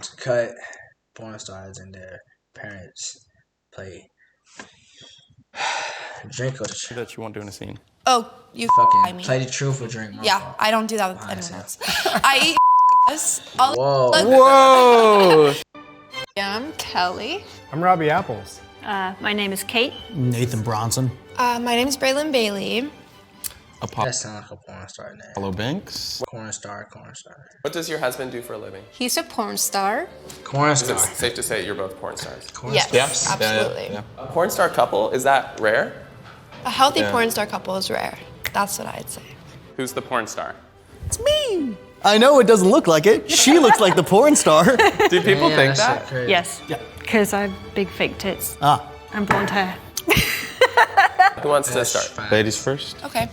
cut porn stars and their parents play drink or that you won't do in a scene. Oh, you fucking me. play the truth or drink. Yeah, fault. I don't do that with anyone else. I eat Whoa. Whoa! Yeah, I'm Kelly. I'm Robbie Apples. My name is Kate. Nathan Bronson. My name's Braylon Bailey. That sounds like a porn star name. Hello, Banks. Corn star. What does your husband do for a living? He's a porn star. Corn Is star. it safe to say you're both porn stars? Yes, absolutely. A porn star couple, is that rare? A healthy porn star couple is rare. That's what I'd say. Who's the porn star? It's me. I know it doesn't look like it. She looks like the porn star. Do people think that? Yes. Yeah. Because I have big fake tits. Ah. And blonde hair. Who wants to start? Ladies first. Okay.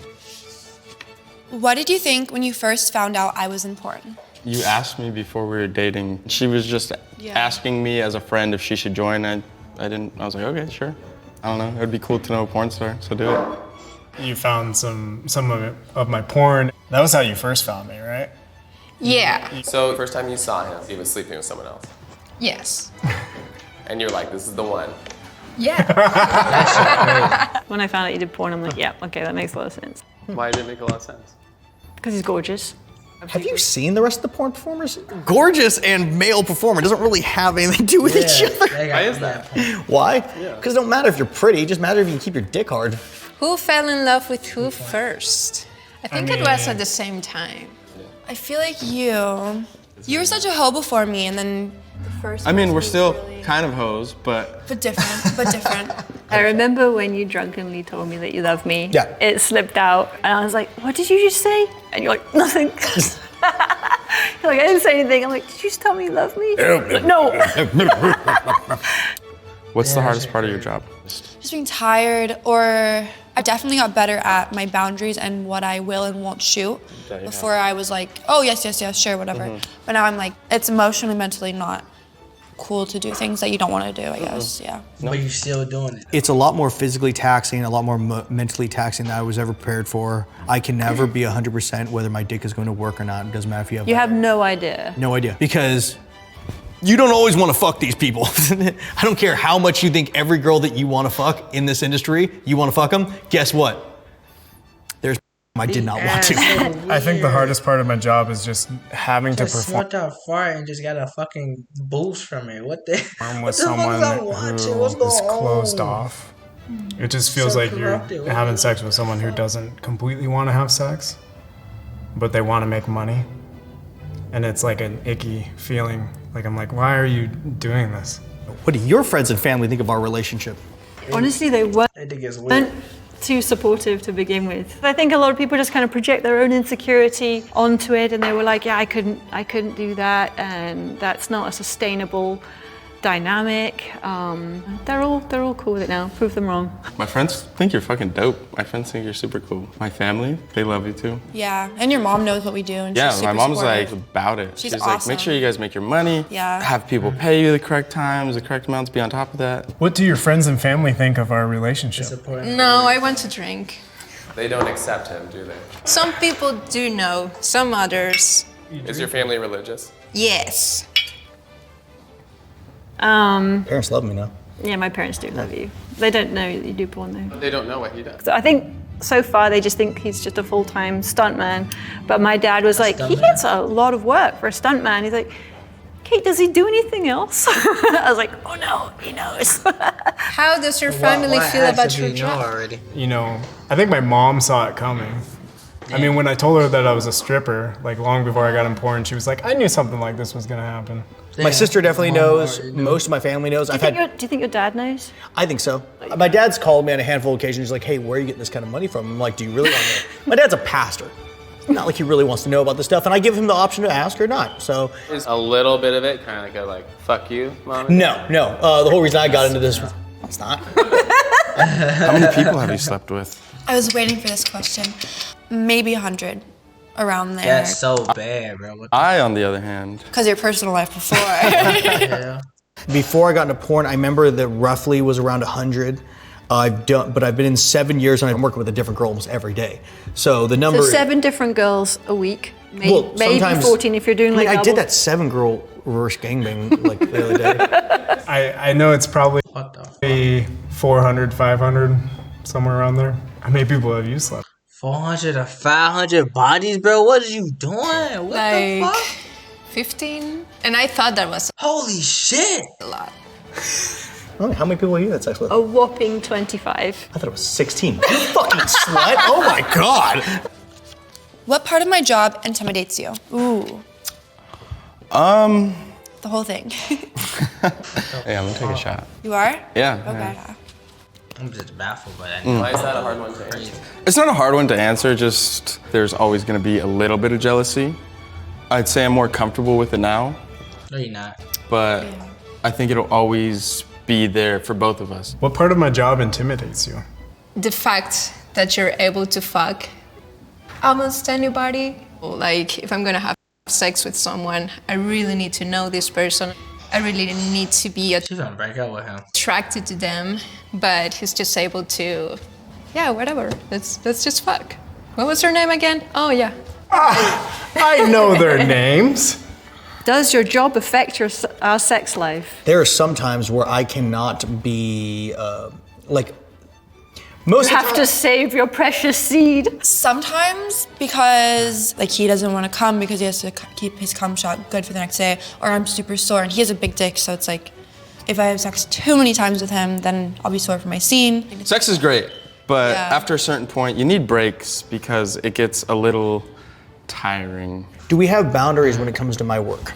What did you think when you first found out I was in porn? You asked me before we were dating. She was just asking me as a friend if she should join. I was like, okay, sure. I don't know. It would be cool to know a porn star, so do it. You found some of my porn. That was how you first found me, right? Yeah. So, first time you saw him, he was sleeping with someone else. Yes. And you're like, this is the one. Yeah. When I found out you did porn, I'm like, yeah, okay, that makes a lot of sense. Why did it make a lot of sense? Because he's gorgeous. Have you seen the rest of the porn performers? Gorgeous and male performer doesn't really have anything to do with each other. Why is that? Why? Because it don't matter if you're pretty, it just matters if you can keep your dick hard. Who fell in love with who first? I think it was at the same time. I feel like you were such a hoe before me, and then the first. I mean, we're was still really- kind of hoes, but different. I remember when you drunkenly told me that you love me. Yeah. It slipped out, and I was like, what did you just say? And you're like, nothing. You're like, I didn't say anything. I'm like, did you just tell me you love me? Like, no. what's the hardest part of your job? Just being tired, or I definitely got better at my boundaries and what I will and won't shoot. Before I was like, oh yes, sure, whatever. But now I'm like, it's emotionally, mentally not cool to do things that you don't want to do, I guess, yeah. But you're still doing it. It's a lot more physically taxing, a lot more mentally taxing than I was ever prepared for. I can never be 100% whether my dick is going to work or not. It doesn't matter if you have. You have no idea. No idea. Because you don't always want to fuck these people. I don't care how much you think every girl that you want to fuck in this industry, you want to fuck them. Guess what? There's I did not want to. I think the hardest part of my job is just having to Just perform smoked out fart and just got a fucking boost from it. What the? with someone who is closed off. It just feels like you're having sex with someone who doesn't completely want to have sex, but they want to make money. And it's like an icky feeling. Like, I'm like, why are you doing this? What do your friends and family think of our relationship? Honestly, they weren't It gets weird. too supportive to begin with. I think a lot of people just kind of project their own insecurity onto it, and they were like, yeah, I couldn't do that, and that's not a sustainable dynamic. They're all cool with it now. Prove them wrong. My friends think you're fucking dope. My friends think you're super cool. My family, they love you too. Yeah, and your mom knows what we do, and Yeah, she's my super mom's supportive. like about it. She's like, awesome. make sure you guys make your money. Yeah. Have people pay you the correct times, the correct amounts, be on top of that. What do your friends and family think of our relationship? No, I went to drink. They don't accept him, do they? Some people do know, some others. Is your family religious? Yes. Parents love me now. Yeah, my parents do love you. They don't know that you do porn though. They don't know what he does. So I think so far they just think he's just a full-time stuntman. But my dad was like, he gets a lot of work for a stuntman. He's like, Kate, does he do anything else? I was like, oh no, he knows. How does your family feel about your job? Already? You know, I think my mom saw it coming. I mean, when I told her that I was a stripper, like long before I got in porn, she was like, I knew something like this was gonna happen. My sister definitely knows. Most of my family knows. Do you think your dad knows? I think so. My dad's called me on a handful of occasions. He's like, hey, where are you getting this kind of money from? I'm like, do you really want to know? My dad's a pastor. It's not like he really wants to know about this stuff. And I give him the option to ask or not. So Is a little bit of it kind of like a fuck you, mom? no. The whole reason I got into this, it's not. How many people have you slept with? I was waiting for this question. Maybe 100, around there. That's so bad, bro. What I, on the other hand, Because your personal life before. the hell? Before I got into porn, I remember that roughly was around 100. I've been in 7 years and I'm working with a different girl almost every day. So the number. So 7 different girls a week. Well, maybe sometimes- 14 if you're doing like I double. did that 7-girl reverse gangbang like the other day. I know it's probably What the fuck? 400, 500, somewhere around there. How many people have you slept? 400 or 500 bodies, bro? What are you doing? What the Like fuck? 15, and I thought that was Holy shit! a lot. Oh, how many people have you had sex with? A whopping 25. I thought it was 16. You fucking slut! Oh my god! What part of my job intimidates you? Ooh. The whole thing. Hey, I'm gonna take a shot. You are? Yeah. Okay. yeah. I'm just baffled by that. Why is that a hard one to answer? It's not a hard one to answer, just there's always gonna be a little bit of jealousy. I'd say I'm more comfortable with it now, No, you're not. but I think it'll always be there for both of us. What part of my job intimidates you? The fact that you're able to fuck almost anybody. Like, if I'm gonna have sex with someone, I really need to know this person. I really need to be She's gonna break up with him. attracted to them, but he's just able to, yeah, whatever. Let's just fuck. What was her name again? Oh yeah. I know their names. Does your job affect our sex life? There are some times where I cannot be, like, most You of the have time- to save your precious seed. Sometimes because like he doesn't want to come because he has to keep his cum shot good for the next day, or I'm super sore and he has a big dick, so it's like if I have sex too many times with him, then I'll be sore for my scene. Sex is great, but Yeah. after a certain point, you need breaks because it gets a little tiring. Do we have boundaries when it comes to my work?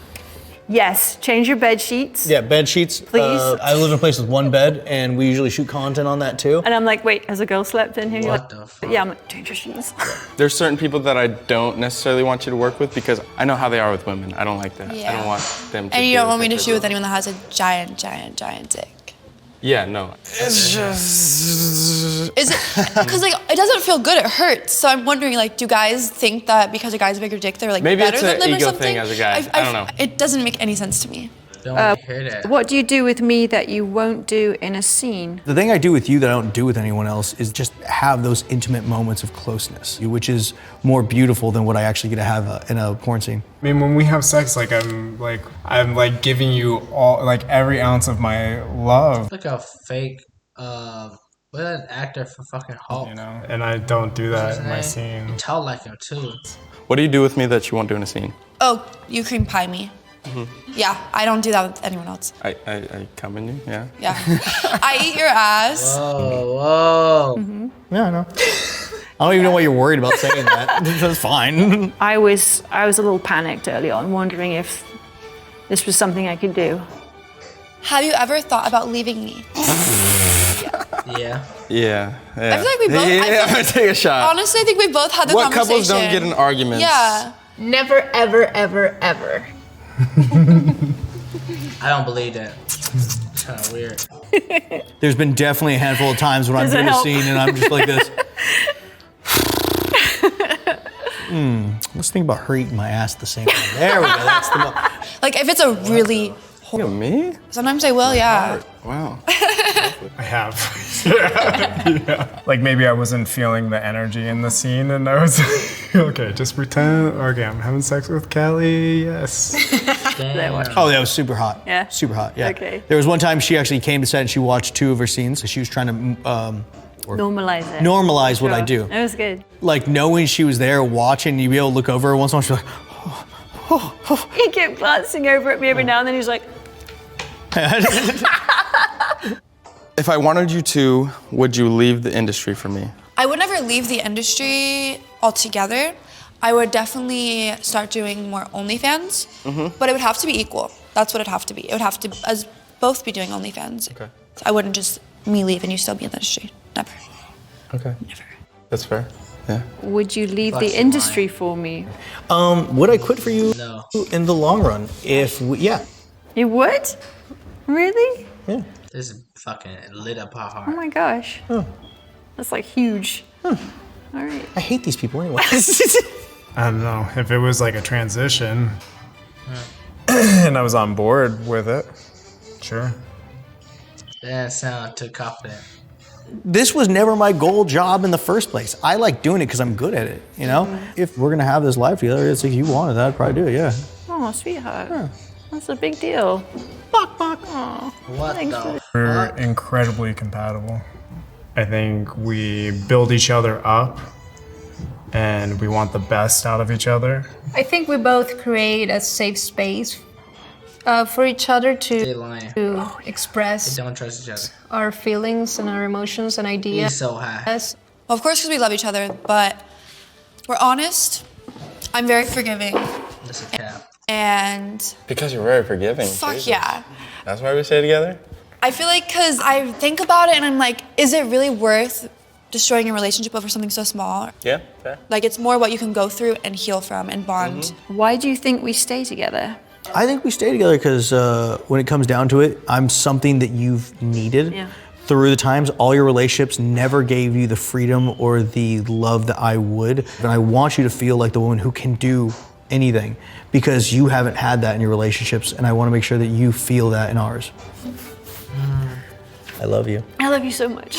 Yes, change your bed sheets. Yeah, bed sheets. Please. I live in a place with one bed, and we usually shoot content on that too. And I'm like, wait, has a girl slept in here? You're What like, the fuck? yeah, I'm like, change your sheets. There's certain people that I don't necessarily want you to work with because I know how they are with women. I don't like that. I Yeah. don't want them to And you feel don't want me to like shoot with anyone that has a giant dick. Yeah, no. It's just... Is it? Because like it doesn't feel good. It hurts. So I'm wondering, like, do guys think that because a guy's a bigger dick, they're like Maybe better it's than an them or ego something? thing as a guy. I don't know. It doesn't make any sense to me. Don't want to hear that. What do you do with me that you won't do in a scene? The thing I do with you that I don't do with anyone else is just have those intimate moments of closeness, which is more beautiful than what I actually get to have in a porn scene. I mean, when we have sex, I'm like giving you all, like every ounce of my love, Like a fake, what an actor for fucking Hulk. you know? And I don't do that in my scene. You tell like him too. What do you do with me that you won't do in a scene? Oh, you cream pie me. Yeah, I don't do that with anyone else. I come in you, yeah? Yeah. I eat your ass. Whoa. Yeah, I know. I don't even know why you're worried about saying that. That's fine. I was a little panicked early on, wondering if this was something I could do. Have you ever thought about leaving me? Yeah. Yeah. I feel like we both. Yeah, I'm gonna take a shot. Honestly, I think we both had the What conversation. couples don't get in arguments? Yeah. Never, ever, ever, ever. I don't believe that. It's kind of weird. There's been definitely a handful of times when I'm Does it doing a help? scene and I'm just like this. Let's think about her eating my ass at the same time. There we go. That's the Like if it's a really. You know, me? Sometimes I will, yeah. Wow. I have. Yeah. Like maybe I wasn't feeling the energy in the scene and I was okay, just pretend, okay, I'm having sex with Kelly, yes. Damn. Oh, that was super hot. Yeah? Super hot, yeah. Okay. There was one time she actually came to set and she watched 2 of her scenes. So she was trying to Normalize it. normalize what I Sure. do. That was good. Like knowing she was there watching, you'd be able to look over her once in a while, she's like, He kept glancing over at me every now and then. He's like, If I wanted you to, would you leave the industry for me? I would never leave the industry altogether. I would definitely start doing more OnlyFans, but it would have to be equal. That's what it'd have to be. It would have to us both be doing OnlyFans. Okay. I wouldn't just me leave and you still be in the industry. Never. Okay. Never. That's fair. Yeah. would you leave Flex the your industry for me? would I quit for you No. in the long run? Yeah. You would? Really? This is fucking lit up our Oh heart. my gosh. That's like huge. All right. I hate these people anyway. I don't know, if it was like a transition and I was on board with it, sure. That sound too confident. This was never my goal job in the first place. I like doing it because I'm good at it, you know? If we're gonna have this life together, it's like you wanted that, I'd probably do it, yeah. Oh, sweetheart. Yeah. That's a big deal. Oh, What the We're fuck? incredibly compatible. I think we build each other up and we want the best out of each other. I think we both create a safe space for each other They lying. to express They don't trust each other. our feelings and our emotions and ideas. He's so high. Yes. Well, of course, because we love each other, but we're honest. I'm very forgiving. That's a cap. And Because you're very forgiving. fuck Jesus. yeah. That's why we stay together? I feel like because I think about it and I'm like, is it really worth destroying a relationship over something so small? Yeah, fair. Like, it's more what you can go through and heal from and bond. Why do you think we stay together? I think we stay together because when it comes down to it, I'm something that you've needed. Yeah. Through the times, all your relationships never gave you the freedom or the love that I would. And I want you to feel like the woman who can do anything because you haven't had that in your relationships, and I want to make sure that you feel that in ours. I love you. I love you so much.